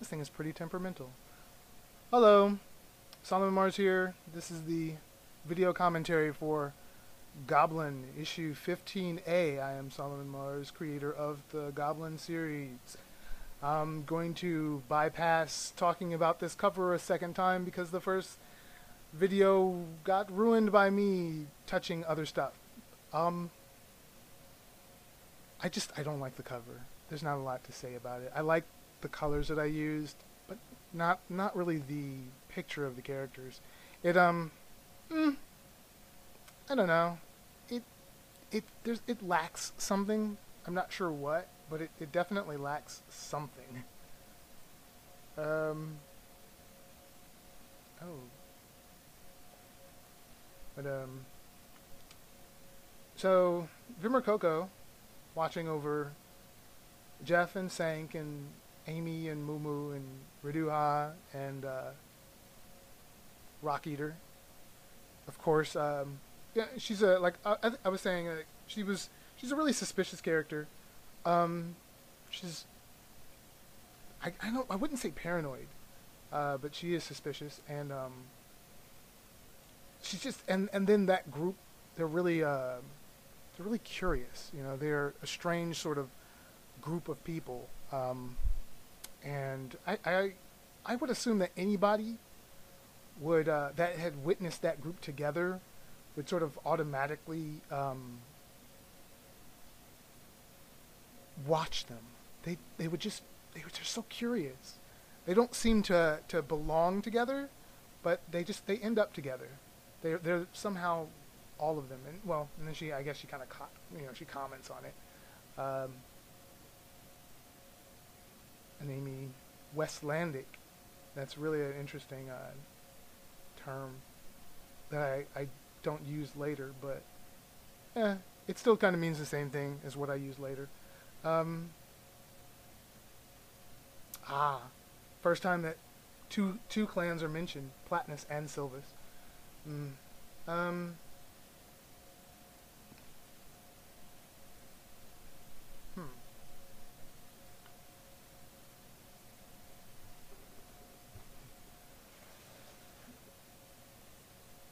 This thing is pretty temperamental. Hello, Solomon Mars here. This is the video commentary for Goblyn, issue 15A. I am Solomon Mars, creator of the Goblyn series. I'm going to bypass talking about this cover a second time because the first video got ruined by me touching other stuff. I don't like the cover. There's not a lot to say about it. I like the colors that I used, but not really the picture of the characters. It I don't know. It lacks something. I'm not sure what, but it definitely lacks something. Oh. But so Vimmer Coco watching over Jeff and Sank and Amy and Mumu and Reduha and Rock Eater. Of course, yeah, she's a I was saying she's a really suspicious character. She's I wouldn't say paranoid, but she is suspicious, and she's just and then that group, they're really curious. You know, they're a strange sort of group of people. And I would assume that anybody would that had witnessed that group together would sort of automatically watch them. They were just so curious. They don't seem to belong together, but they end up together. They're somehow all of them. And well, and then I guess she kind of she comments on it. And Amy Westlandic. That's really an interesting term that I don't use later, but it still kind of means the same thing as what I use later. First time that two clans are mentioned, Platinus and Silvus.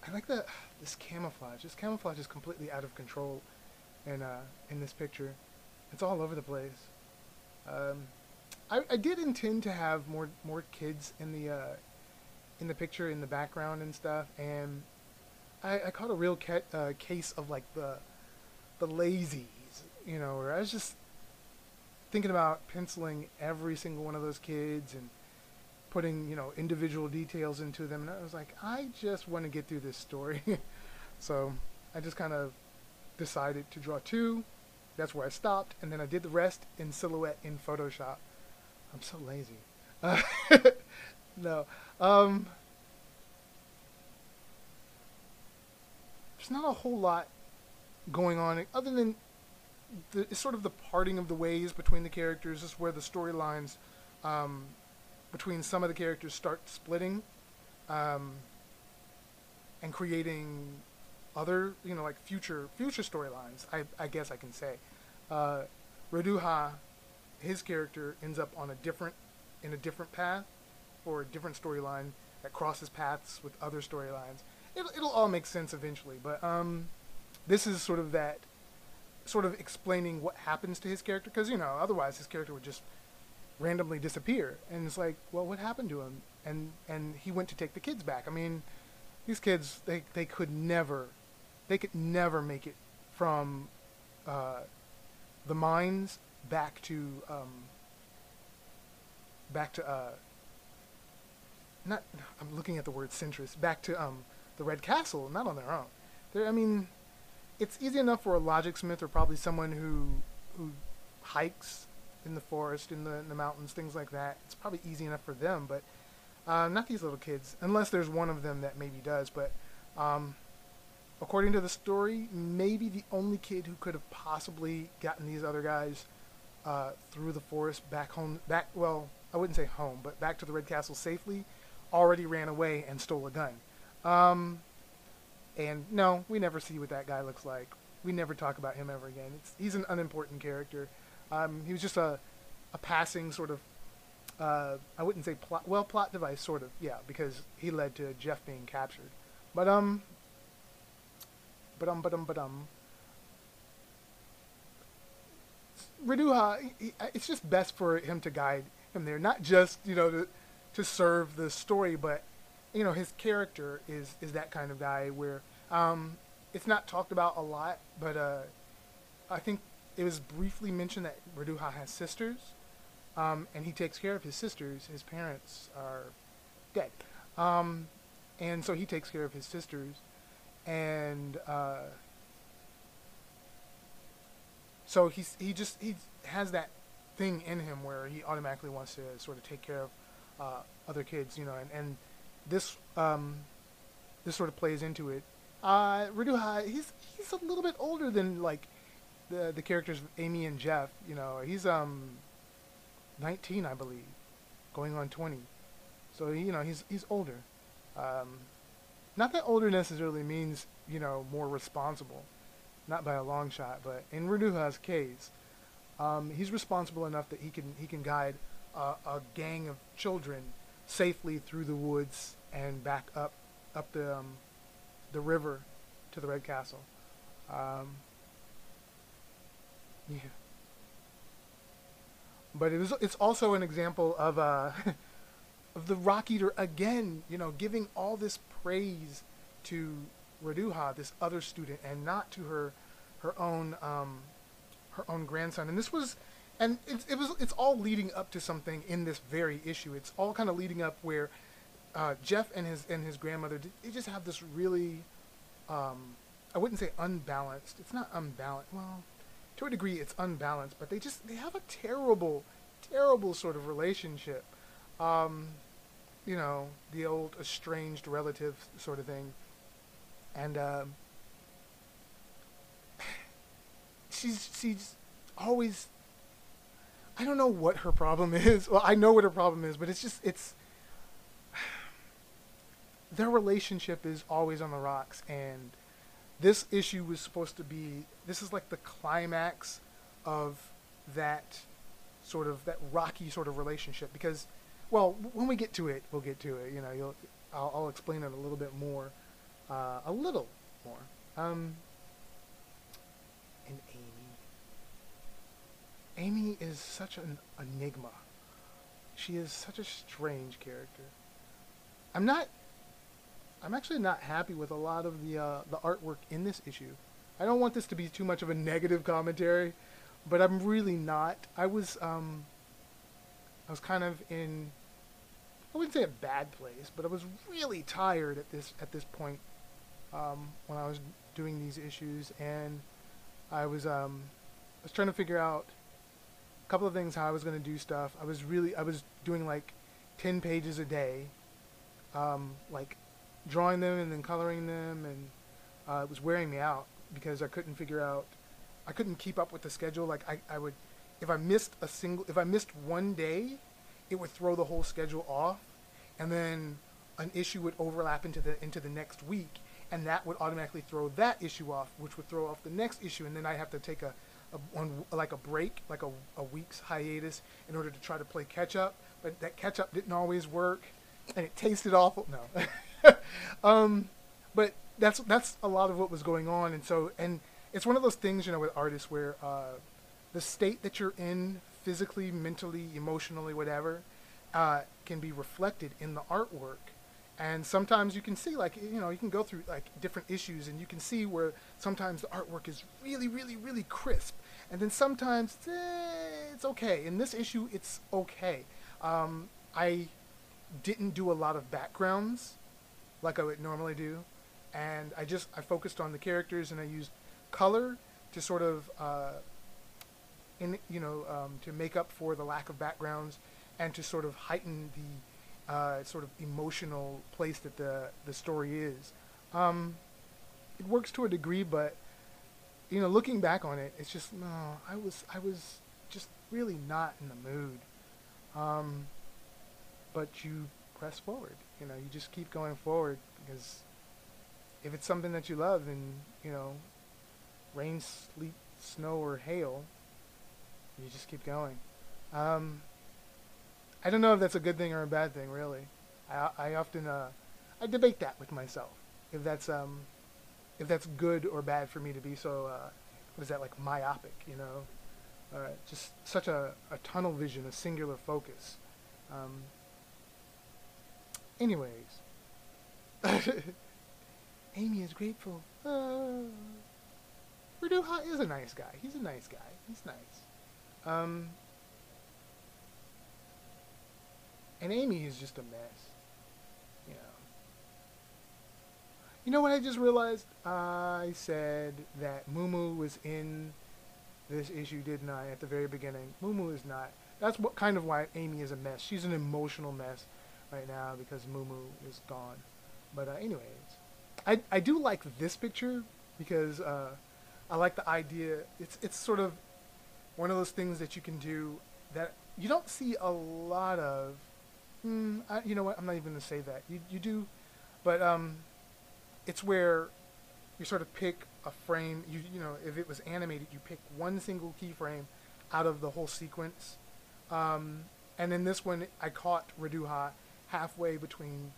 I like this camouflage. This camouflage is completely out of control, in this picture, it's all over the place. I did intend to have more kids in the picture, in the background and stuff, and I caught a real case of like the lazies, where I was just thinking about penciling every single one of those kids and putting, individual details into them, and I was like, I just want to get through this story. So I just kind of decided to draw two. That's where I stopped, and then I did the rest in silhouette in Photoshop. I'm so lazy. No. There's not a whole lot going on other than it's sort of the parting of the ways between the characters. This is where the storylines between some of the characters start splitting, and creating other, like future storylines. I guess I can say. Reduha, his character ends up on in a different path, or a different storyline that crosses paths with other storylines. It'll all make sense eventually, but this is sort of explaining what happens to his character, because otherwise his character would just randomly disappear, and it's like, well, what happened to him? And he went to take the kids back. I mean, these kids, they could never make it from the mines back to not, I'm looking at the word Centris, back to the Red Castle, not on their own. I mean, it's easy enough for a logicsmith, or probably someone who hikes in the forest, in the mountains, things like that. It's probably easy enough for them, but not these little kids, unless there's one of them that maybe does. But according to the story, maybe the only kid who could have possibly gotten these other guys through the forest back home, well, I wouldn't say home, but back to the Red Castle safely, already ran away and stole a gun. And no, we never see what that guy looks like. We never talk about him ever again. He's an unimportant character. He was just a passing sort of I wouldn't say plot. Well, plot device, sort of. Yeah, because he led to Jeff being captured. But but Reduha, it's just best for him to guide him there, not just to serve the story, but his character is that kind of guy where it's not talked about a lot, but I think it was briefly mentioned that Reduha has sisters, and he takes care of his sisters. His parents are dead, and so he takes care of his sisters, and so he has that thing in him where he automatically wants to sort of take care of other kids, and this this sort of plays into it. Reduha, he's a little bit older than like the characters Amy and Jeff. He's 19, I believe, going on 20. So he's older. Not that older necessarily means more responsible, not by a long shot. But in Reduha's case, he's responsible enough that he can guide a gang of children safely through the woods and back up the river to the Red Castle. Yeah. But it's also an example of of the Rock Eater again, giving all this praise to Reduha, this other student, and not to her own grandson. And this was, and it's all leading up to something in this very issue. It's all kind of leading up where Jeff and his grandmother, they just have this really, I wouldn't say unbalanced. It's not unbalanced. Well, to a degree, it's unbalanced, but they have a terrible sort of relationship. The old estranged relative sort of thing, and she's always, I don't know what her problem is. Well, I know what her problem is, but it's their relationship is always on the rocks, and this issue was supposed to be, this is like the climax of that that rocky sort of relationship, because, well, when we get to it, we'll get to it. I'll explain it a little bit more, And Amy is such an enigma. She is such a strange character. I'm actually not happy with a lot of the artwork in this issue. I don't want this to be too much of a negative commentary, but I'm really not. I was kind of in, I wouldn't say a bad place, but I was really tired at this point when I was doing these issues, and I was trying to figure out a couple of things, how I was going to do stuff. I was doing like 10 pages a day, like drawing them and then coloring them, and it was wearing me out because I couldn't keep up with the schedule. Like I would, if I missed one day, it would throw the whole schedule off, and then an issue would overlap into the next week, and that would automatically throw that issue off, which would throw off the next issue, and then I have to take a break, like a week's hiatus, in order to try to play catch up. But that catch up didn't always work, and it tasted awful. No, but that's a lot of what was going on, and it's one of those things, with artists where the state that you're in, physically, mentally, emotionally, whatever, can be reflected in the artwork. And sometimes you can see, like, you can go through like different issues, and you can see where sometimes the artwork is really, really, really crisp, and then sometimes it's okay. In this issue, it's okay. I didn't do a lot of backgrounds like I would normally do, and I focused on the characters, and I used color to sort of to make up for the lack of backgrounds, and to sort of heighten the sort of emotional place that the story is. It works to a degree, but looking back on it, it's just, no, I was just really not in the mood. But you press forward. You just keep going forward, because if it's something that you love, then rain, sleet, snow, or hail, you just keep going. I don't know if that's a good thing or a bad thing, really. I often I debate that with myself if that's good or bad for me to be so what is that, like, myopic, you know? Just such a tunnel vision, a singular focus. Um, anyways, Amy is grateful. Reduha is a nice guy. He's a nice guy. He's nice. Um, and Amy is just a mess. You know. You know what I just realized? I said that Mumu was in this issue, didn't I? At the very beginning, Mumu is not. That's what kind of why Amy is a mess. She's an emotional mess right now because Mumu is gone. But anyways, I do like this picture because I like the idea. It's sort of one of those things that you can do that you don't see a lot of. You know what? I'm not even gonna say that. You do, but it's where you sort of pick a frame. You know, if it was animated, you pick one single keyframe out of the whole sequence. And in this one, I caught Reduha halfway between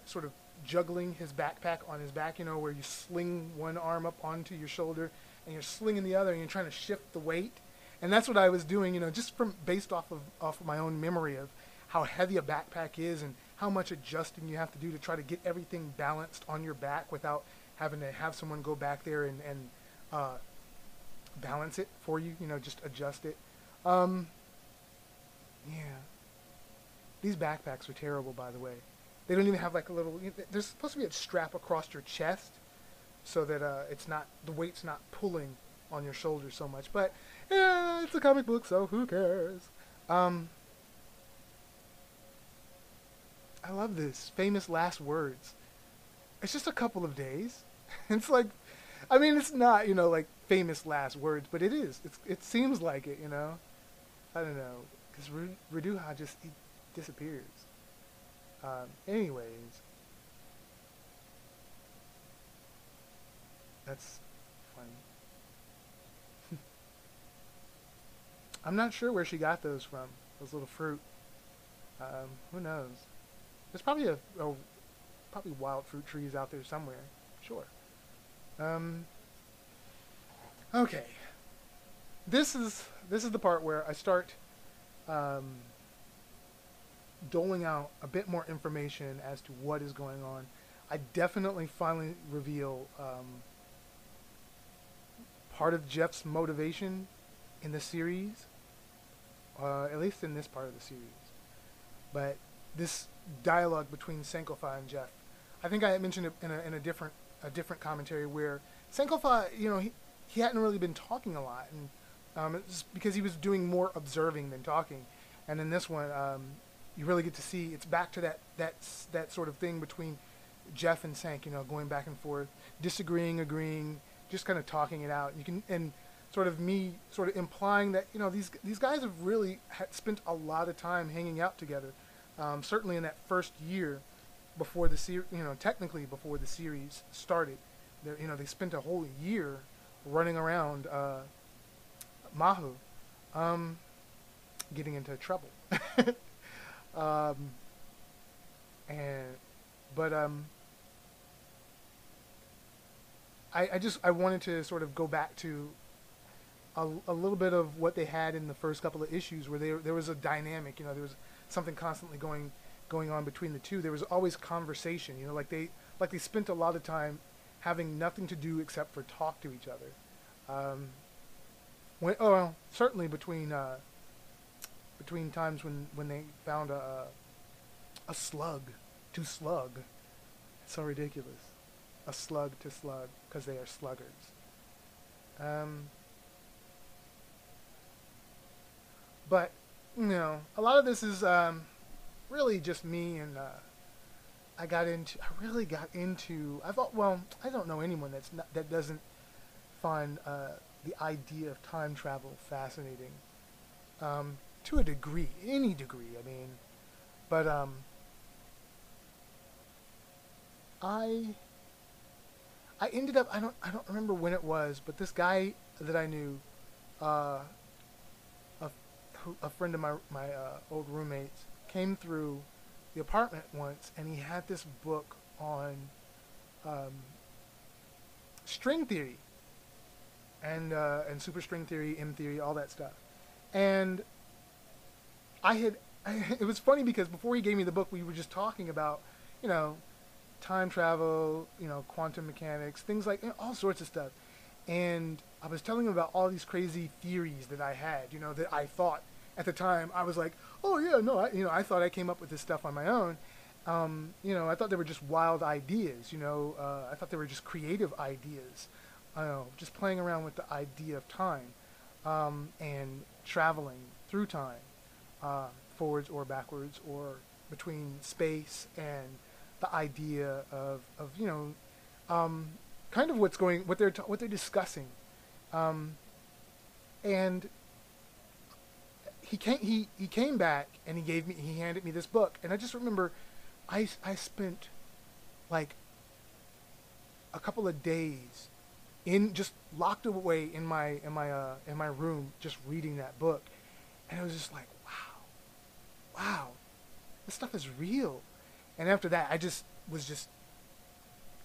sort of juggling his backpack on his back, you know, where you sling one arm up onto your shoulder and you're slinging the other and you're trying to shift the weight. And that's what I was doing, you know, just from based off of my own memory of how heavy a backpack is and how much adjusting you have to do to try to get everything balanced on your back without having to have someone go back there and balance it for you, you know, just adjust it. Yeah. These backpacks are terrible, by the way. They don't even have like a little. There's supposed to be a strap across your chest, so that it's not the weight's not pulling on your shoulders so much. But yeah, it's a comic book, so who cares? I love this famous last words. It's just a couple of days. It's like, I mean, it's not, you know, like famous last words, but it is. It seems like it, you know. I don't know, because Reduha just he disappears. Anyways, that's funny. I'm not sure where she got those from. Those little fruit. Who knows? There's probably probably wild fruit trees out there somewhere. Sure. Okay. This is the part where I start doling out a bit more information as to what is going on. I definitely finally reveal part of Jeff's motivation in the series, at least in this part of the series. But this dialogue between Sankofa and Jeff, I think I mentioned it in a different commentary where Sankofa, you know, he hadn't really been talking a lot, and it's because he was doing more observing than talking. And in this one, you really get to see it's back to that sort of thing between Jeff and Sank, you know, going back and forth, disagreeing, agreeing, just kind of talking it out. You can and sort of me sort of implying that, you know, these guys have really spent a lot of time hanging out together. Certainly in that first year before the series, you know, technically before the series started, you know, they spent a whole year running around Mahu, getting into trouble. And but I wanted to sort of go back to a little bit of what they had in the first couple of issues where there was a dynamic, you know, there was something constantly going on between the two. There was always conversation, you know, like they spent a lot of time having nothing to do except for talk to each other. Well, certainly between times when they found a slug to slug. It's so ridiculous. A slug to slug, because they are sluggards. But, you know, a lot of this is really just me, and I really got into, I thought, well, I don't know anyone that doesn't find the idea of time travel fascinating. To a degree, any degree, I mean. But I ended up, I don't remember when it was, but this guy that I knew, a friend of my old roommates, came through the apartment once, and he had this book on um, string theory and superstring theory, M theory, all that stuff. And I had, it was funny because before he gave me the book, we were just talking about, you know, time travel, quantum mechanics, things like all sorts of stuff. And I was telling him about all these crazy theories that I had, that I thought at the time. I was like, oh yeah, no, I thought I came up with this stuff on my own. I thought they were just wild ideas. I thought they were just creative ideas. Just playing around with the idea of time and traveling through time, forwards or backwards, or between space and the idea of kind of what they're discussing, and he came back and he handed me this book, and I just remember I spent like a couple of days in just locked away in my room just reading that book, and it was just like wow, this stuff is real. And after that, I just was just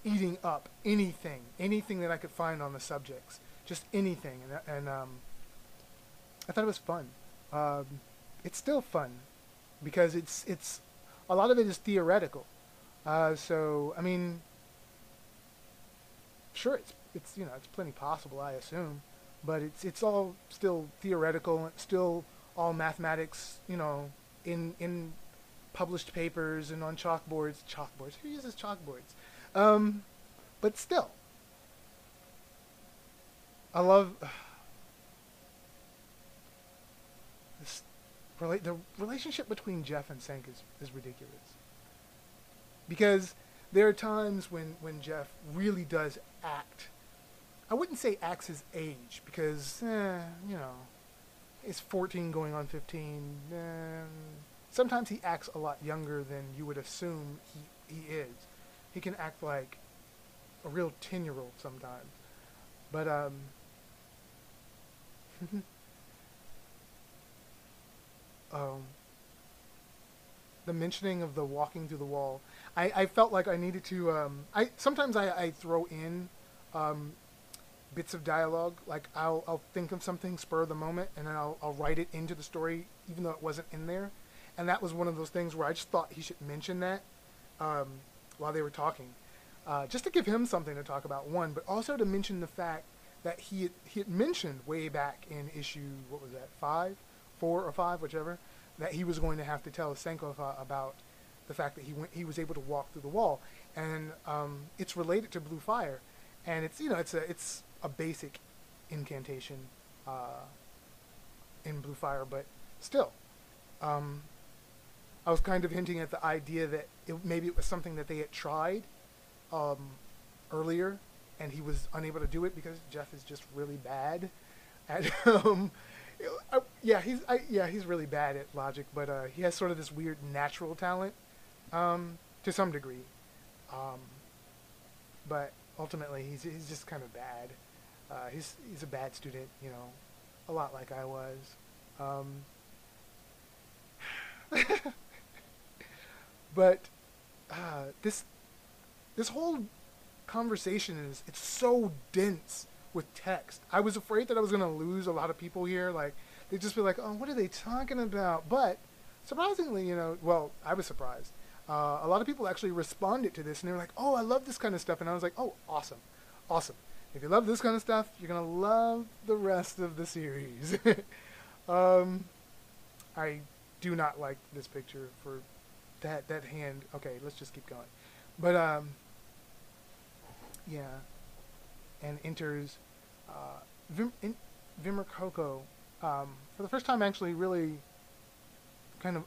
eating up anything that I could find on the subjects, just anything, and I thought it was fun. It's still fun because it's a lot of it is theoretical. So I mean, sure, it's plenty possible, I assume, but it's all still theoretical. It's still all mathematics, in published papers and on chalkboards. Chalkboards. Who uses chalkboards? But still, I love this. The relationship between Jeff and Senk is ridiculous. Because there are times when Jeff really does act. I wouldn't say acts his age, because, he's 14 going on 15. Sometimes he acts a lot younger than you would assume he is. He can act like a real 10-year-old sometimes. But, the mentioning of the walking through the wall, I felt like I needed to, sometimes I throw in, bits of dialogue, like I'll think of something spur of the moment, and then I'll write it into the story, even though it wasn't in there. And that was one of those things where I just thought he should mention that, while they were talking, just to give him something to talk about, one, but also to mention the fact that he had mentioned way back in issue, what was that, 4 or 5, whichever, that he was going to have to tell Senkofa about the fact that he was able to walk through the wall, and it's related to Blue Fire, and it's a basic incantation in Blue Fire, but still, I was kind of hinting at the idea that maybe it was something that they had tried earlier, and he was unable to do it because Jeff is just really bad at he's really bad at logic, but he has sort of this weird natural talent to some degree, but ultimately he's just kind of bad. He's a bad student, a lot like I was. But this whole conversation it's so dense with text. I was afraid that I was going to lose a lot of people here. Like, they'd just be like, oh, what are they talking about? But surprisingly, well, I was surprised. A lot of people actually responded to this, and they were like, oh, I love this kind of stuff. And I was like, oh, awesome. If you love this kind of stuff, you're going to love the rest of the series. I do not like this picture for that hand. Okay, let's just keep going. But, yeah. And enters Vimmer Coco, for the first time actually really kind of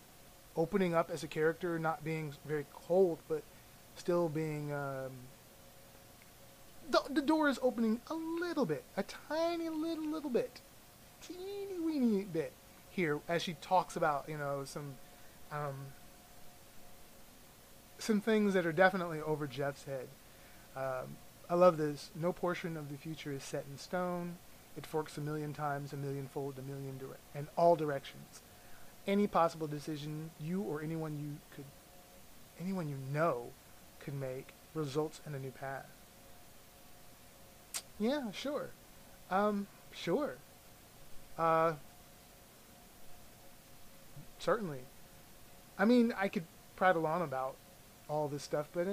opening up as a character, not being very cold, but still being, the door is opening a little bit, a tiny little bit, teeny weeny bit here, as she talks about, some things that are definitely over Jeff's head. I love this. No portion of the future is set in stone. It forks a million times, a millionfold, a million in all directions. Any possible decision you or anyone you know could make results in a new path. Yeah, sure. Sure. Uh, Certainly. I mean, I could prattle on about all this stuff, but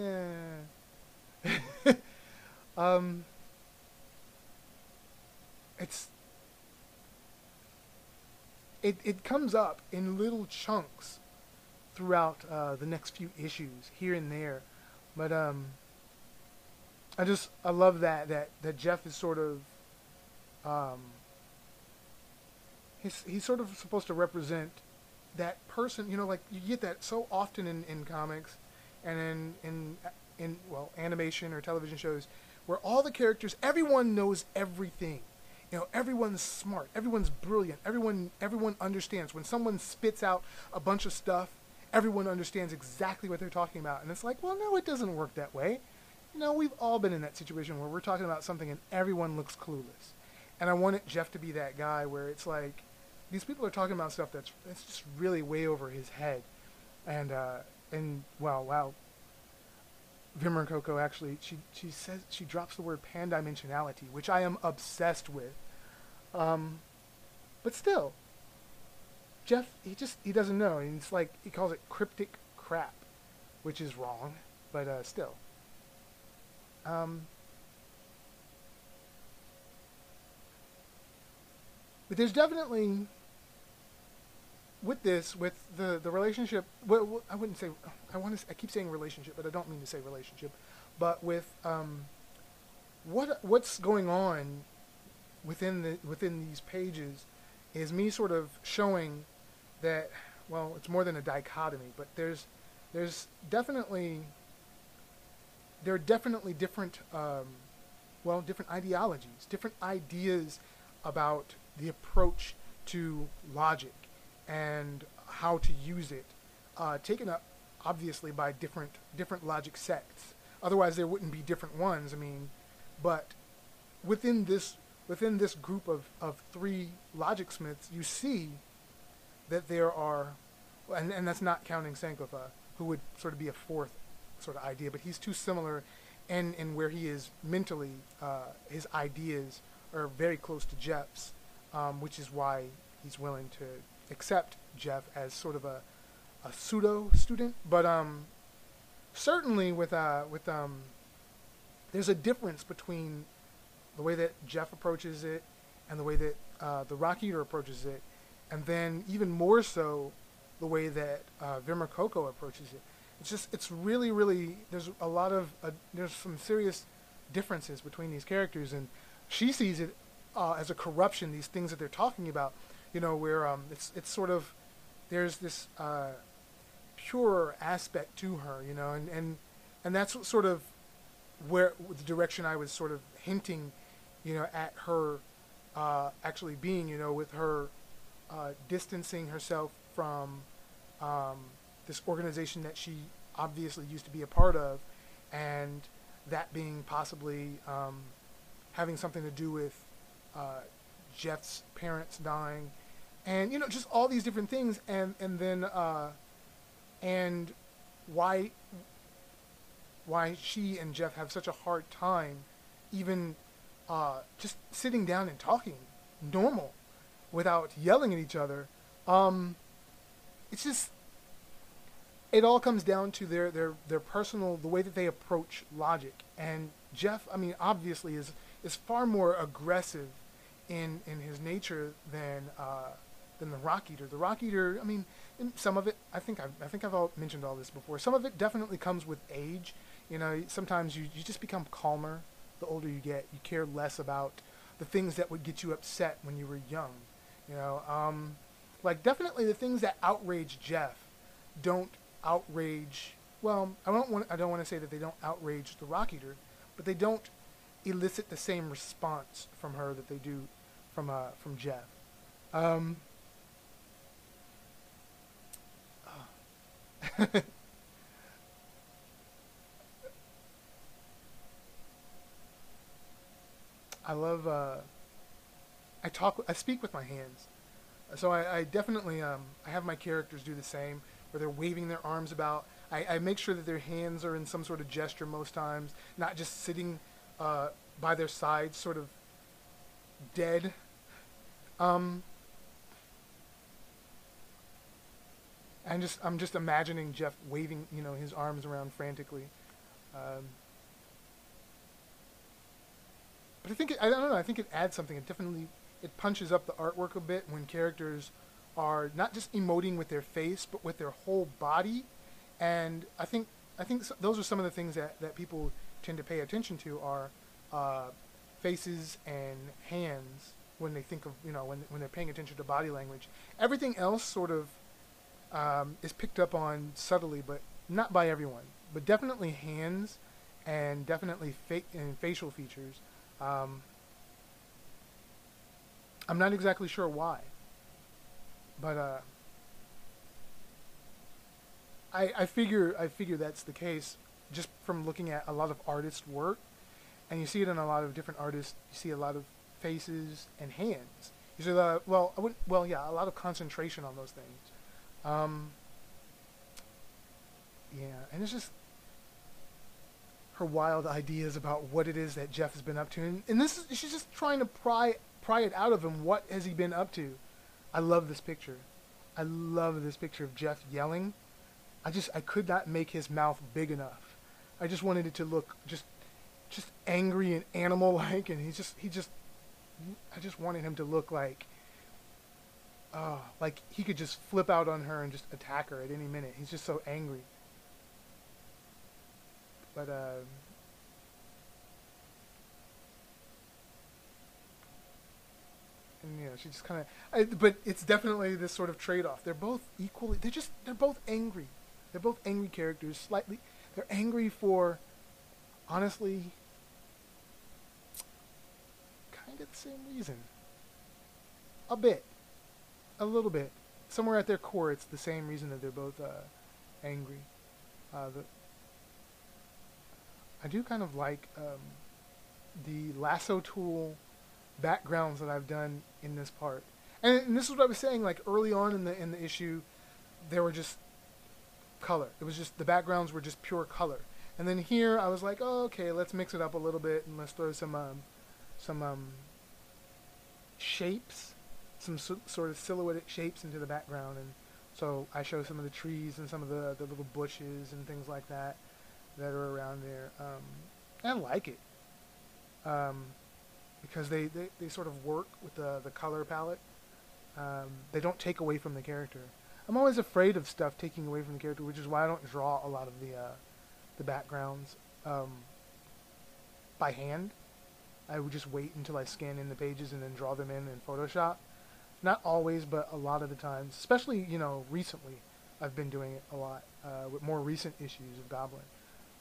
um, it's it comes up in little chunks throughout the next few issues here and there, but I love that Jeff is sort of um, he's sort of supposed to represent that person, like you get that so often in comics and in well, animation or television shows where all the characters, everyone knows everything. Everyone's smart, everyone's brilliant, everyone understands. When someone spits out a bunch of stuff, everyone understands exactly what they're talking about. And it's like, well, no, it doesn't work that way. We've all been in that situation where we're talking about something and everyone looks clueless. And I wanted Jeff to be that guy where it's like, these people are talking about stuff that's just really way over his head. And wow, Vimmer Coco actually, she says, she drops the word pan-dimensionality, which I am obsessed with. But still, Jeff, he doesn't know. And it's like, he calls it cryptic crap, which is wrong, but still. But there's definitely, with the relationship, well, I wouldn't say, I keep saying relationship, but I don't mean to say relationship, but with what's going on within these pages is me sort of showing that, well, it's more than a dichotomy, but there's definitely, there are definitely different different ideologies, different ideas about the approach to logic and how to use it, taken up obviously by different logic sects. Otherwise, there wouldn't be different ones. I mean, but within this group of three logic smiths, you see that there are, and that's not counting Sankofa, who would sort of be a fourth sort of idea, but he's too similar, in where he is mentally, his ideas are very close to Jeff's, which is why he's willing to accept Jeff as sort of a pseudo student. But certainly with there's a difference between the way that Jeff approaches it and the way that the Rock Eater approaches it, and then even more so the way that Vimmer Coco approaches it. It's really, really, there's a lot of there's some serious differences between these characters, and she sees it as a corruption, these things that they're talking about, where it's sort of, there's this pure aspect to her, and that's sort of where the direction I was sort of hinting, at her actually being, with her distancing herself from this organization that she obviously used to be a part of, and that being possibly having something to do with Jeff's parents dying, and just all these different things, and then and why she and Jeff have such a hard time even just sitting down and talking normal without yelling at each other. It's just, it all comes down to their personal, the way that they approach logic. And Jeff, I mean, obviously is far more aggressive in his nature than the Rock Eater. The Rock Eater, I mean, some of it, I think I've mentioned all this before. Some of it definitely comes with age. Sometimes you just become calmer the older you get. You care less about the things that would get you upset when you were young. Like definitely the things that outrage Jeff don't outrage. Well, I don't want to say that they don't outrage the Rock Eater, but they don't elicit the same response from her that they do from Jeff. I love I speak with my hands. So I definitely I have my characters do the same, where they're waving their arms about. I make sure that their hands are in some sort of gesture most times, not just sitting uh, by their sides, sort of dead. Um, I'm just imagining Jeff waving, his arms around frantically. Um, but I don't know. I think it adds something. It definitely it punches up the artwork a bit when characters are not just emoting with their face, but with their whole body. And I think those are some of the things that people tend to pay attention to are uh, faces and hands when they think of when they're paying attention to body language. Everything else sort of is picked up on subtly, but not by everyone. But definitely hands and definitely and facial features. Um, I'm not exactly sure why, but I figure that's the case just from looking at a lot of artists' work, and you see it in a lot of different artists. You see a lot of faces and hands. You see a lot of, well, I wouldn't, well, yeah, a lot of concentration on those things. Um, yeah, and it's just her wild ideas about what it is that Jeff has been up to, and she's just trying to pry it out of him. What has he been up to? I love this picture. I love this picture of Jeff yelling. I could not make his mouth big enough. I just wanted it to look just angry and animal like, and I just wanted him to look like he could just flip out on her and just attack her at any minute. He's just so angry. But and she just kind of. But it's definitely this sort of trade-off. They're both equally. They're both angry. They're both angry characters. Slightly, they're angry for, honestly, kind of the same reason. A bit, a little bit. Somewhere at their core, it's the same reason that they're both angry. The I do kind of like the lasso tool backgrounds that I've done in this part, and this is what I was saying. Like early on in the issue, they were just color. It was just the backgrounds were just pure color, and then here I was like, oh, okay, let's mix it up a little bit and let's throw some shapes, some sort of silhouetted shapes into the background, and so I show some of the trees and some of the little bushes and things like that are around there. I like it because they sort of work with the color palette. They don't take away from the character. I'm always afraid of stuff taking away from the character, which is why I don't draw a lot of the backgrounds by hand. I would just wait until I scan in the pages and then draw them in Photoshop. Not always, but a lot of the times, especially recently, I've been doing it a lot with more recent issues of Goblin.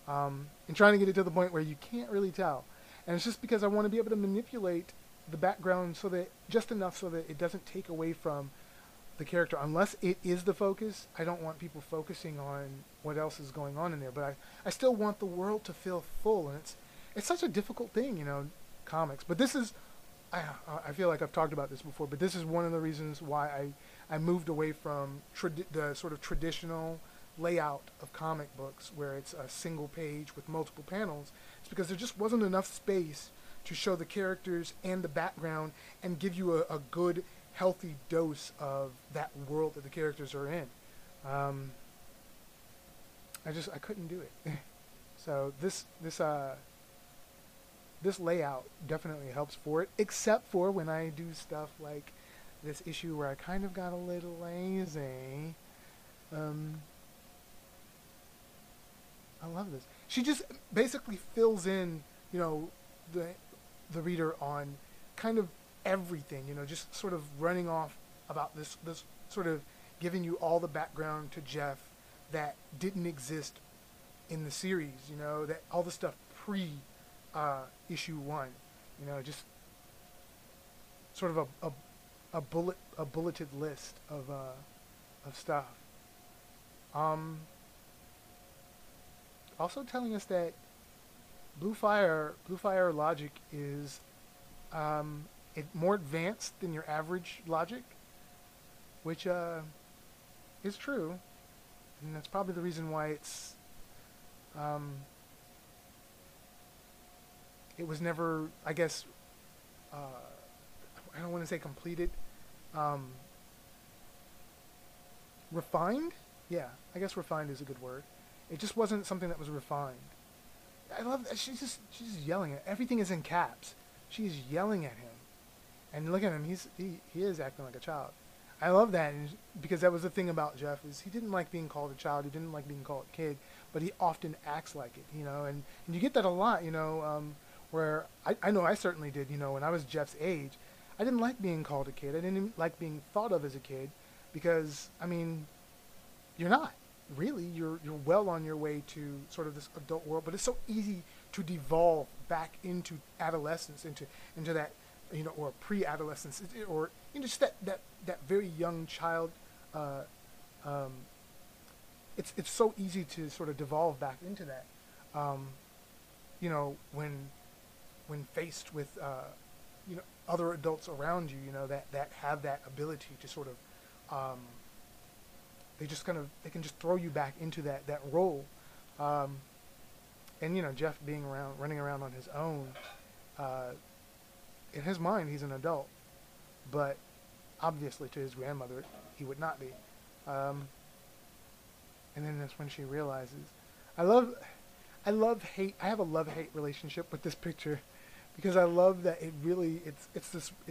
And trying to get it to the point where you can't really tell. And it's just because I want to be able to manipulate the background so that just enough so that it doesn't take away from the character. Unless it is the focus, I don't want people focusing on what else is going on in there. But I still want the world to feel full, and it's such a difficult thing, comics. But this is, I feel like I've talked about this before, but this is one of the reasons why I moved away from the sort of traditional layout of comic books where it's a single page with multiple panels. It's because there just wasn't enough space to show the characters and the background and give you a good, healthy dose of that world that the characters are in. I couldn't do it. So this layout definitely helps for it, except for when I do stuff like this issue where I kind of got a little lazy. I love this. She just basically fills in, the reader on kind of everything, just sort of running off about this sort of giving you all the background to Jeff that didn't exist in the series, that all the stuff pre issue 1, just sort of a bulleted list of stuff. Also telling us that Blue Fire Logic is more advanced than your average logic, which is true, and that's probably the reason why um, it was never, I guess, uh, I don't want to say completed, um, refined. Yeah, I guess refined is a good word. It just wasn't something that was refined. I love that she's just yelling at everything is in caps. She's yelling at him, and look at him. He is acting like a child. I love that, and because that was the thing about Jeff is he didn't like being called a child. He didn't like being called a kid, but he often acts like it. And you get that a lot. Where I know I certainly did. When I was Jeff's age, I didn't like being called a kid. I didn't even like being thought of as a kid, because I mean, you're not really. You're well on your way to sort of this adult world, but it's so easy to devolve back into adolescence, into that, or pre-adolescence, or just that very young child. Uh, um, it's so easy to sort of devolve back into that. Um, when faced with other adults around you, that have that ability to sort of they can just throw you back into that role. And Jeff running around on his own, in his mind he's an adult, but obviously to his grandmother he would not be. And then that's when she realizes, I love hate. I have a love-hate relationship with this picture, because I love that it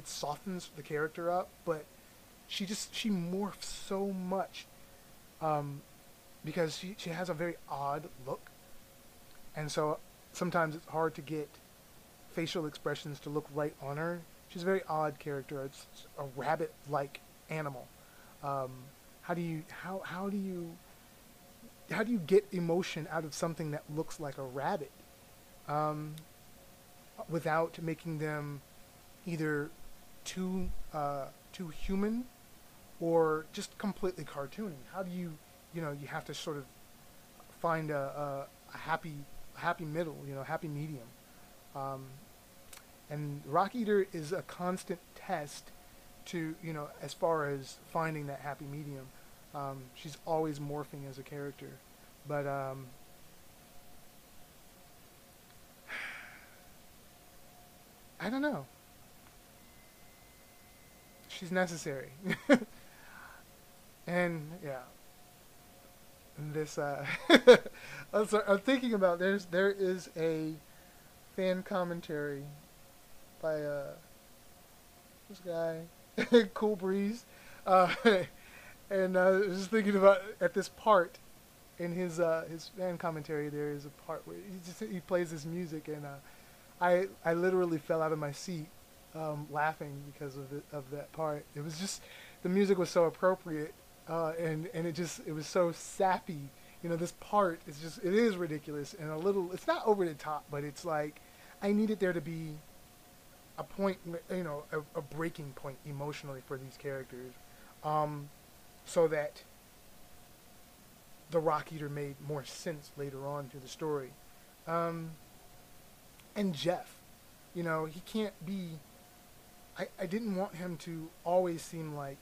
softens the character up, but she morphs so much, because she has a very odd look, and so sometimes it's hard to get facial expressions to look right on her. She's a very odd character. It's a rabbit-like animal. How do you get emotion out of something that looks like a rabbit, without making them either too human or just completely cartoony? How do you have to sort of find a happy middle, happy medium. And Rock Eater is a constant test to, as far as finding that happy medium. She's always morphing as a character, but I don't know. She's necessary. And yeah, this I'm thinking about, there is a fan commentary by this guy Cool Breeze, and I was just thinking about, at this part in his fan commentary, there is a part where he plays this music, and I literally fell out of my seat, laughing because of that part. It was just, the music was so appropriate, and it was so sappy. This part it is ridiculous and a little, it's not over the top, but it's like, I needed there to be a point, a breaking point emotionally for these characters, so that the Rock Eater made more sense later on through the story. And Jeff, he can't be, I didn't want him to always seem like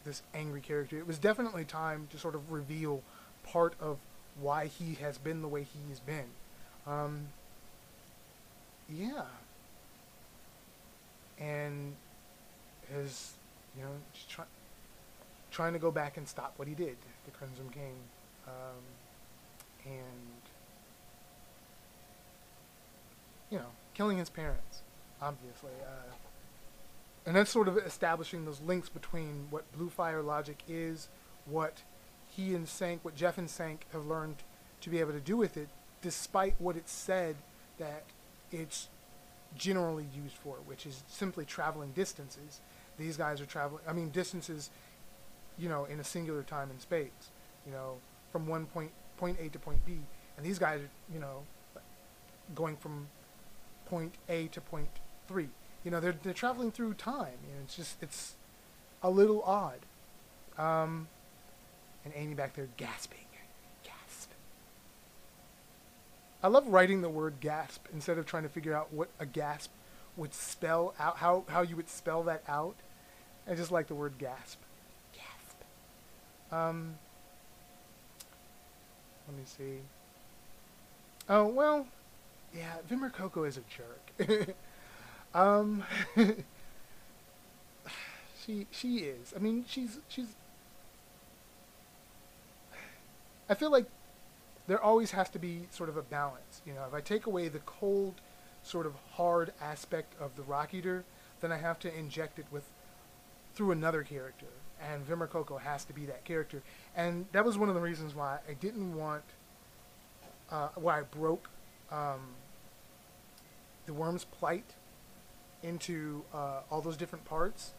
this angry character. It was definitely time to sort of reveal part of why he has been the way he's been. Yeah. And his, just trying to go back and stop what he did, the Crimson King, and killing his parents, obviously, and that's sort of establishing those links between what Blue Fire logic is, what Jeff and Sank have learned to be able to do with it, despite what it said that it's generally used for, which is simply traveling distances. These guys are traveling, distances, in a singular time and space, from point A to point B. And these guys are, going from point A to point 3. They're traveling through time. It's a little odd. And Amy back there gasping. Gasp. I love writing the word gasp instead of trying to figure out what a gasp would spell out how you would spell that out. I just like the word gasp. Gasp. Um, Let me see. Oh well, yeah. Vimmer Coco is a jerk. um, she is. I mean, she's. I feel like there always has to be sort of a balance. You know, if I take away the cold, sort of hard aspect of the Rock Eater, then I have to inject it with through another character, and Vimmer Coco has to be that character. And that was one of the reasons why I didn't want, why I broke the Worm's Plight into all those different parts,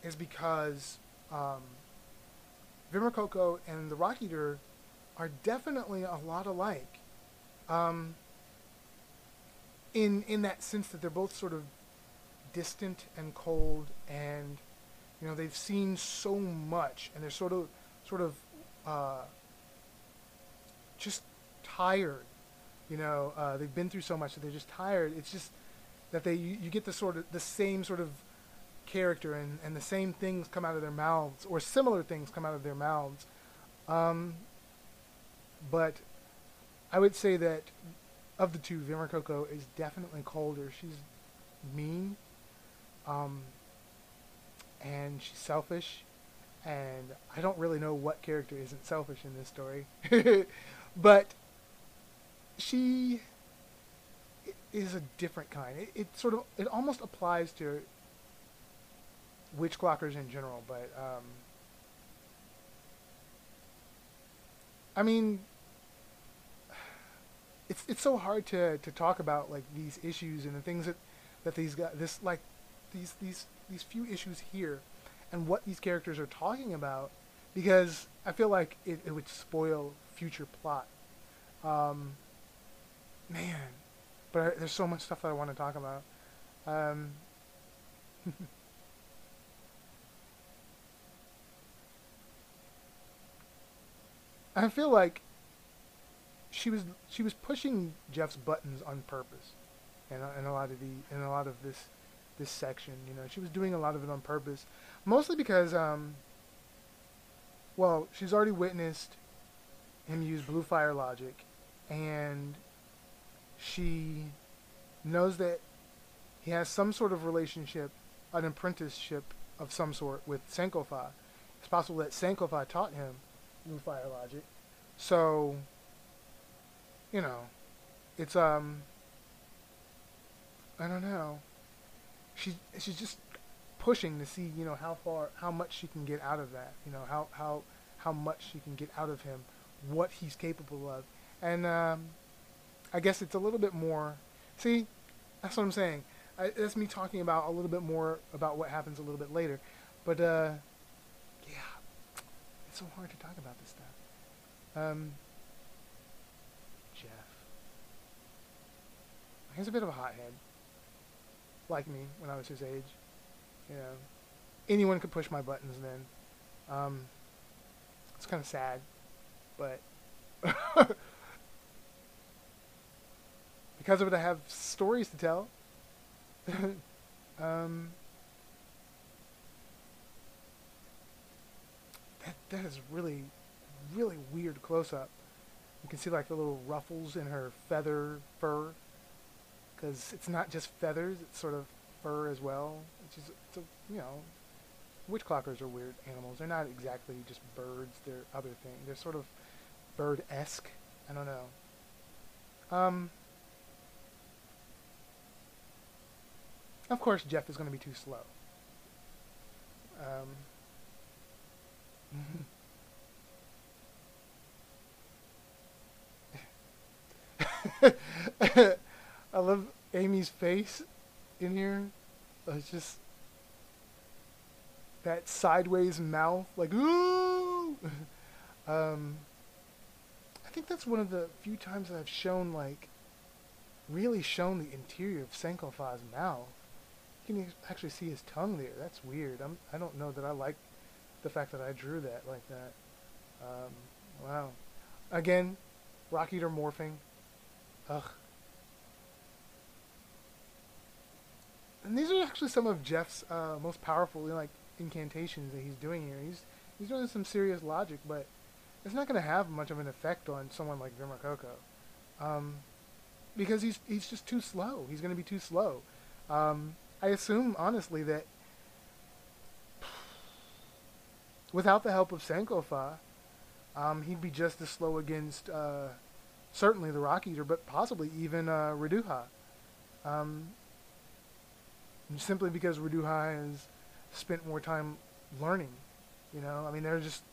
is because Vimmer Coco and the Rock Eater are definitely a lot alike. Um, in that sense that they're both sort of distant and cold, and you know they've seen so much, and they're sort of just tired. You know, they've been through so much that they're just tired. It's just that you get the same sort of character, and the same things come out of their mouths, or similar things come out of their mouths. But I would say that of the two, Vimmer Coco is definitely colder. She's mean, and she's selfish, and I don't really know what character isn't selfish in this story. But she is a different kind. It almost applies to witch clockers in general, but I mean, it's so hard to talk about like these issues and the things that these guys these few issues here and what these characters are talking about, because I feel like it would spoil future plot. Man, but there's so much stuff that I want to talk about. Um, I feel like she was pushing Jeff's buttons on purpose, in a lot of this section. You know, she was doing a lot of it on purpose, mostly because well, she's already witnessed him use blue fire logic, and she knows that he has some sort of relationship, an apprenticeship of some sort with Sankofa. It's possible that Sankofa taught him blue fire logic. So, you know, it's I don't know. She's just pushing to see, you know, how much she can get out of that. You know, how much she can get out of him, what he's capable of. And I guess it's a little bit more. See, that's what I'm saying. That's me talking about a little bit more about what happens a little bit later. But yeah, it's so hard to talk about this stuff. Jeff. He's a bit of a hothead, like me when I was his age. You know, anyone could push my buttons then. It's kind of sad, but because of it, I have stories to tell. That is really, really weird close up. You can see like the little ruffles in her fur, because it's not just feathers; it's sort of fur as well. You know, witch clockers are weird animals. They're not exactly just birds. They're other things. They're sort of bird-esque. I don't know. Of course, Jeff is going to be too slow. I love Amy's face in here. It's just that sideways mouth, like ooh. I think that's one of the few times that I've shown really shown the interior of Sankofa's mouth. You can actually see his tongue there. That's weird. I don't know that I like the fact that I drew that like that. Wow. Again, Rock Eater morphing. Ugh. And these are actually some of Jeff's most powerful, like, incantations that he's doing here. He's doing some serious logic, but it's not going to have much of an effect on someone like Vimakoko, um, because he's just too slow. He's going to be too slow. I assume honestly that without the help of Sankofa, he'd be just as slow against certainly the Rock Eater, but possibly even Reduha. Um, simply because Reduha has spent more time learning. I mean, there's just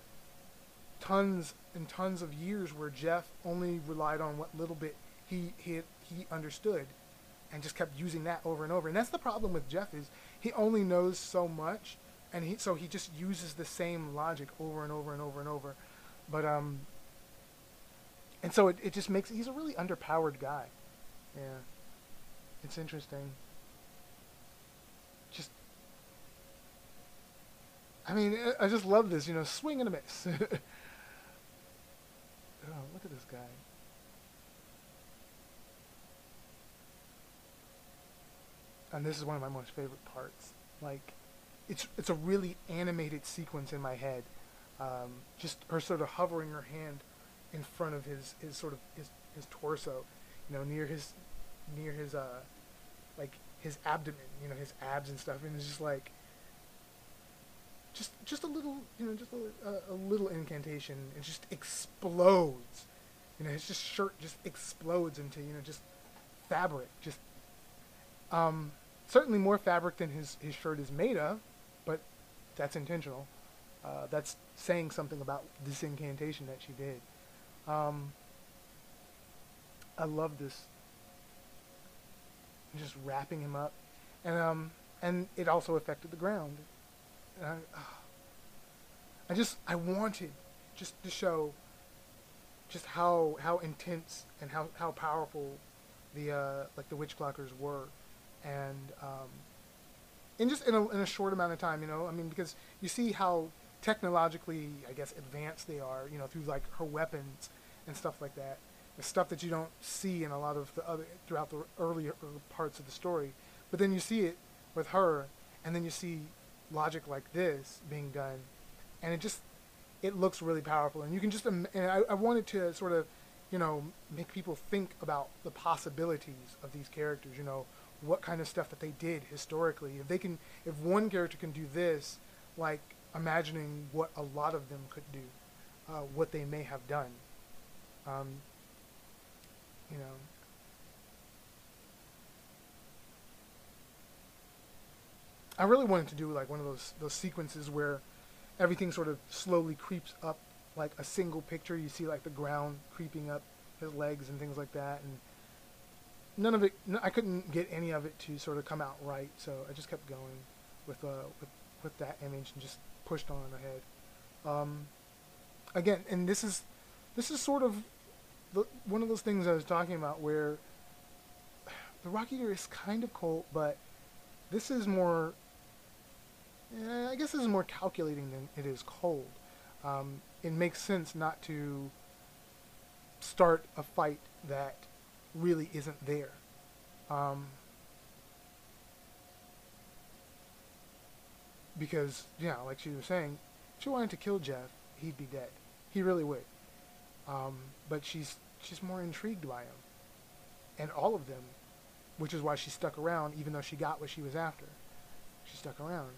tons and tons of years where Jeff only relied on what little bit he understood, and just kept using that over and over. And that's the problem with Jeff, is he only knows so much, and he just uses the same logic over and over and over and over. But and so it just makes, he's a really underpowered guy. Yeah, it's interesting. Just, I mean, I just love this, swing and a miss. Oh, look at this guy. And this is one of my most favorite parts. Like, it's a really animated sequence in my head. Just her sort of hovering her hand in front of his sort of his torso, near his like his abdomen, his abs and stuff, and it's just like just a little, just a little incantation. It just explodes. His just shirt just explodes into just fabric, just certainly more fabric than his shirt is made of, but that's intentional. That's saying something about this incantation that she did. I love this. Just wrapping him up, and it also affected the ground. And I wanted just to show just how intense and how powerful the like the witch clockers were, and in a short amount of time, I mean, because you see how technologically, I guess, advanced they are, through like her weapons and stuff like that. The stuff that you don't see in a lot of the other throughout the earlier parts of the story, but then you see it with her, and then you see logic like this being done, and it looks really powerful, and you can just and I wanted to sort of make people think about the possibilities of these characters, what kind of stuff that they did historically. If one character can do this, like imagining what a lot of them could do, what they may have done. um, you know I really wanted to do like one of those sequences where everything sort of slowly creeps up, like a single picture. You see like the ground creeping up his legs and things like that, and none of it. I couldn't get any of it to sort of come out right, so I just kept going with that image and just pushed on ahead. Again, and this is sort of one of those things I was talking about where the Rock Eater is kind of cold, but this is more. I guess this is more calculating than it is cold. It makes sense not to start a fight that really isn't there. Because, yeah, like she was saying, if she wanted to kill Jeff, he'd be dead. He really would. But she's more intrigued by him. And all of them, which is why she stuck around, even though she got what she was after. She stuck around.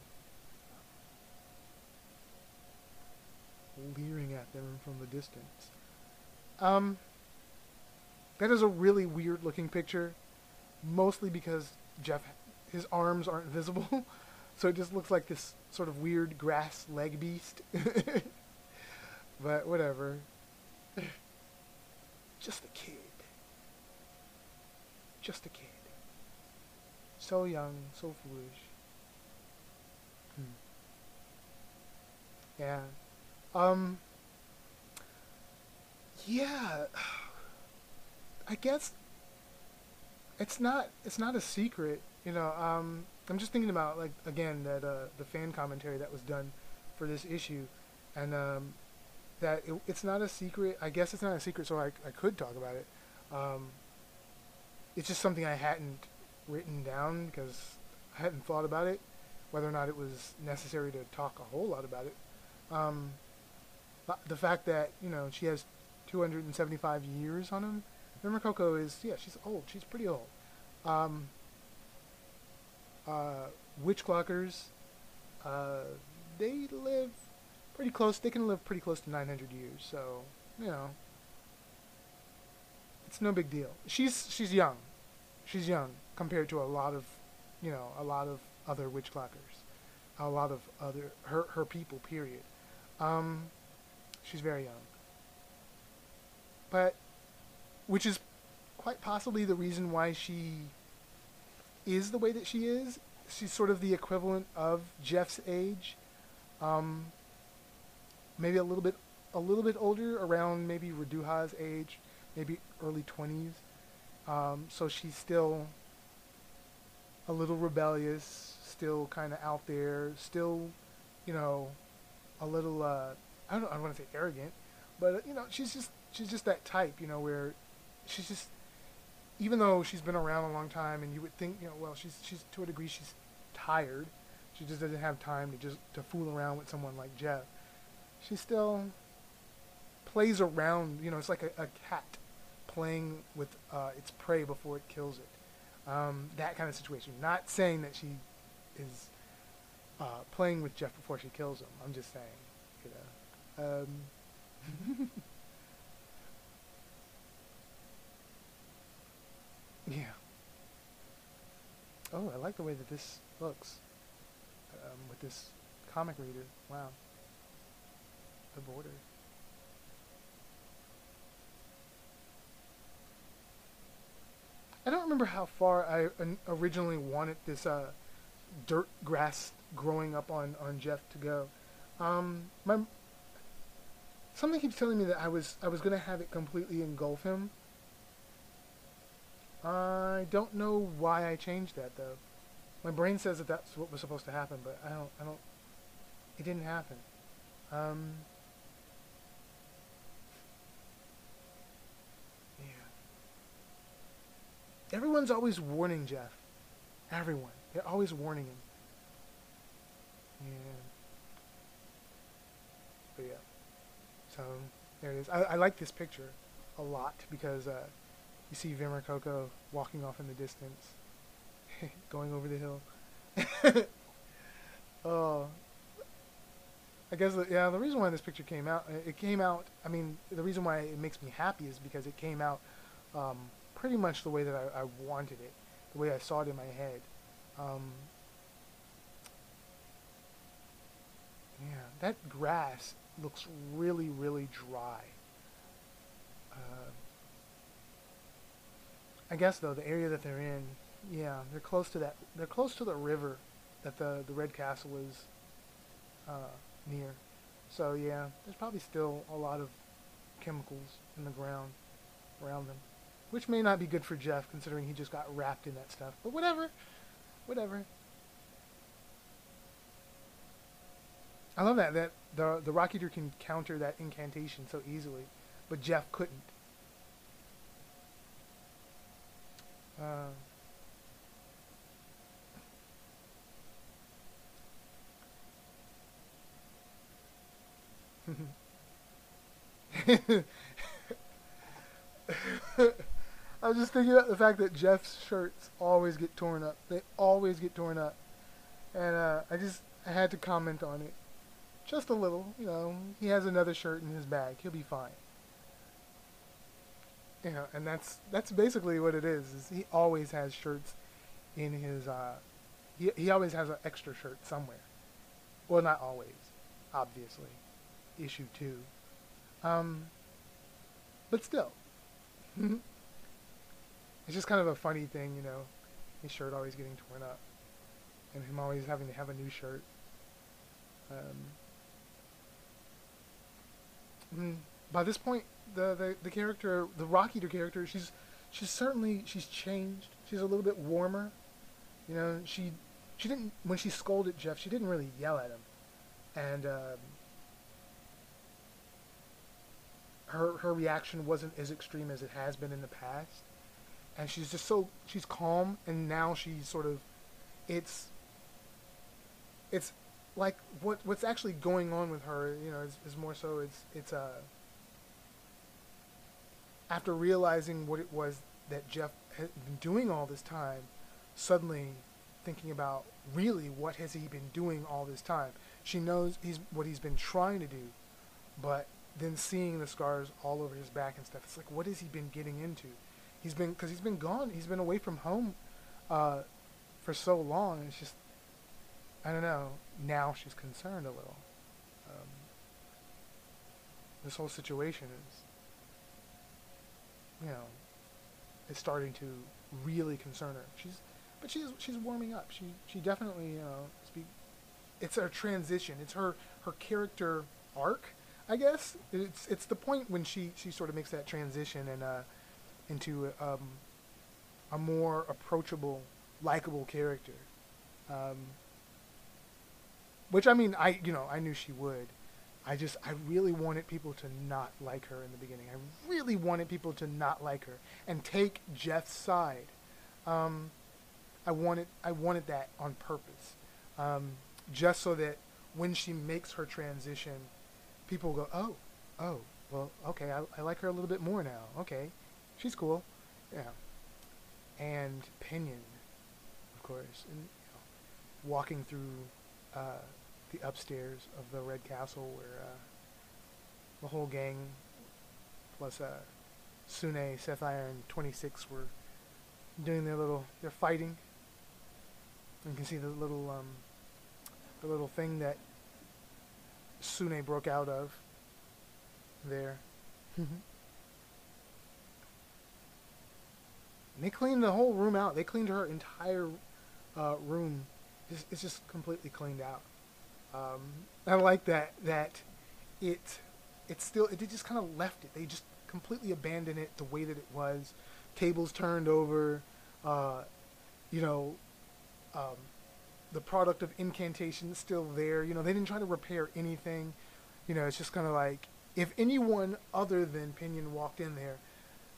Leering at them from the distance. That is a really weird looking picture, mostly because his arms aren't visible, so it just looks like this sort of weird grass leg beast. But whatever. Just a kid. Just a kid. So young, so foolish. Yeah. Yeah, I guess it's not a secret, I'm just thinking about, like, again, that the fan commentary that was done for this issue, and that it's not a secret. I guess it's not a secret, so I could talk about it. It's just something I hadn't written down because I hadn't thought about it, whether or not it was necessary to talk a whole lot about it. Um, but the fact that she has 275 years on him. Remember, Coco is she's old. She's pretty old. Um, uh, Witch clockers, uh, they live pretty close. They can live pretty close to 900 years. So you know, it's no big deal. She's young. She's young compared to a lot of a lot of other witch clockers, a lot of other her people. Period. Um, she's very young, but which is quite possibly the reason why she is the way that she is. She's sort of the equivalent of Jeff's age, um, maybe a little bit older, around maybe Raduha's age, maybe early 20s. So she's still a little rebellious, still kind of out there, still, you know, a little. I don't want to say arrogant, but she's just that type, where she's just, even though she's been around a long time, and you would think, well, she's to a degree she's tired. She just doesn't have time to fool around with someone like Jeff. She still plays around. It's like a cat playing with its prey before it kills it. That kind of situation. Not saying that she is playing with Jeff before she kills him. I'm just saying, yeah. Oh, I like the way that this looks with this comic reader. Wow, the border. I don't remember how far I originally wanted this dirt grass growing up on Jeff to go. My something keeps telling me that I was gonna have it completely engulf him. I don't know why I changed that though. My brain says that that's what was supposed to happen, but I don't. It didn't happen. Um, yeah. Everyone's always warning Jeff. Everyone. They're always warning him. Yeah. But yeah. So there it is. I like this picture a lot because you see Vimmer Coco walking off in the distance, going over the hill. Oh, I guess the reason why this picture came out, it came out. I mean, the reason why it makes me happy is because it came out pretty much the way that I wanted it, the way I saw it in my head. Um, yeah, that grass looks really, really dry. Uh, I guess though the area that they're in, yeah, they're close to that. They're close to the river that the Red Castle is near. So yeah, there's probably still a lot of chemicals in the ground around them, which may not be good for Jeff considering he just got wrapped in that stuff. But whatever, whatever. I love that the Rock Eater can counter that incantation so easily, but Jeff couldn't. Uh, I was just thinking about the fact that Jeff's shirts always get torn up. They always get torn up, and I had to comment on it just a little. He has another shirt in his bag. He'll be fine. And that's basically what it is he always has shirts in his he always has an extra shirt somewhere. Well, not always, obviously. Issue 2. But still. It's just kind of a funny thing, his shirt always getting torn up and him always having to have a new shirt. By this point, the character, the Rock Eater character, she's changed. She's a little bit warmer. She didn't, when she scolded Jeff, she didn't really yell at him, and her reaction wasn't as extreme as it has been in the past. And she's calm, and now she's sort of it's like what's actually going on with her, is more so it's after realizing what it was that Jeff had been doing all this time, suddenly thinking about really what has he been doing all this time. She knows what he's been trying to do, but then seeing the scars all over his back and stuff, it's like, what has he been getting into? Because he's been gone, he's been away from home for so long, and it's just, I don't know, now she's concerned a little. This whole situation is starting to really concern her. She's warming up. She definitely, it's her transition. It's her character arc, I guess. It's the point when she sort of makes that transition and into a more approachable, likable character. Which, I mean, I knew she would. I really wanted people to not like her in the beginning. I really wanted people to not like her and take Jeff's side. I wanted that on purpose, just so that when she makes her transition, people go, oh, well, okay, I like her a little bit more now. Okay, she's cool, yeah. And Pinion, of course, and walking through the upstairs of the Red Castle, where the whole gang plus Sune, Sapphire, and 26 were doing their fighting. You can see the little thing that Sune broke out of there. And they cleaned the whole room out. They cleaned her entire room. It's just completely cleaned out. I like that they just kind of left it. They just completely abandoned it the way that it was. Tables turned over. The product of incantation is still there. They didn't try to repair anything. It's just kind of like, if anyone other than Pinion walked in there,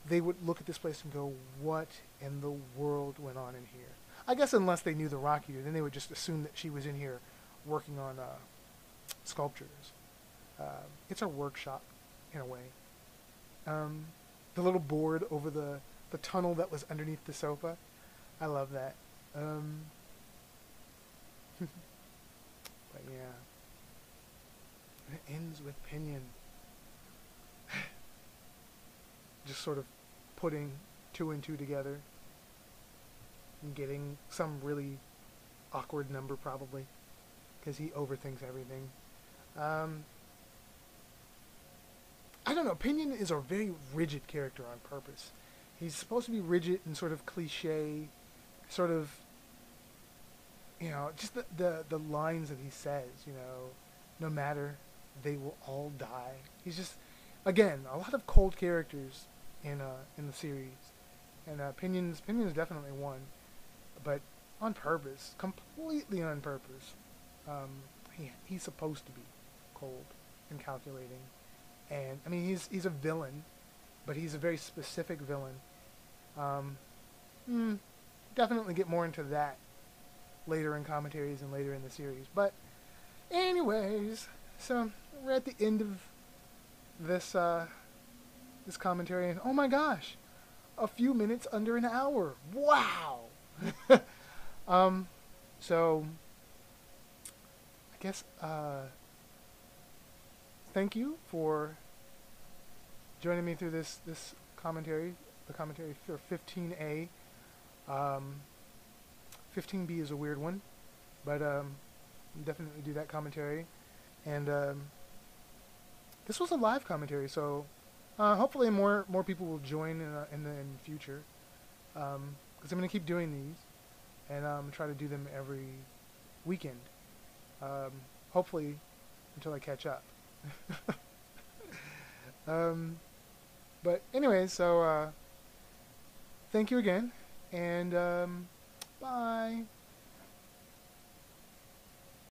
they would look at this place and go, what in the world went on in here? I guess unless they knew the Rock Eater, then they would just assume that she was in here working on sculptures. It's a workshop, in a way. The little board over the tunnel that was underneath the sofa, I love that. But yeah, and it ends with Pinion just sort of putting 2 and 2 together and getting some really awkward number, probably, because he overthinks everything. I don't know, Pinion is a very rigid character on purpose. He's supposed to be rigid and sort of cliche, sort of, just the lines that he says, no matter, they will all die. He's just, again, a lot of cold characters in the series, and Pinion's definitely one, but on purpose, completely on purpose. He's supposed to be cold and calculating, and I mean he's a villain, but he's a very specific villain. Definitely get more into that later in commentaries and later in the series. But anyways, so we're at the end of this this commentary, and oh my gosh, a few minutes under an hour. Wow. So I guess thank you for joining me through this commentary, the commentary for 15A. 15B is a weird one, but definitely do that commentary. And this was a live commentary, so hopefully more people will join in the future, because I'm going to keep doing these, and try to do them every weekend, hopefully until I catch up. But anyways, so thank you again, and bye.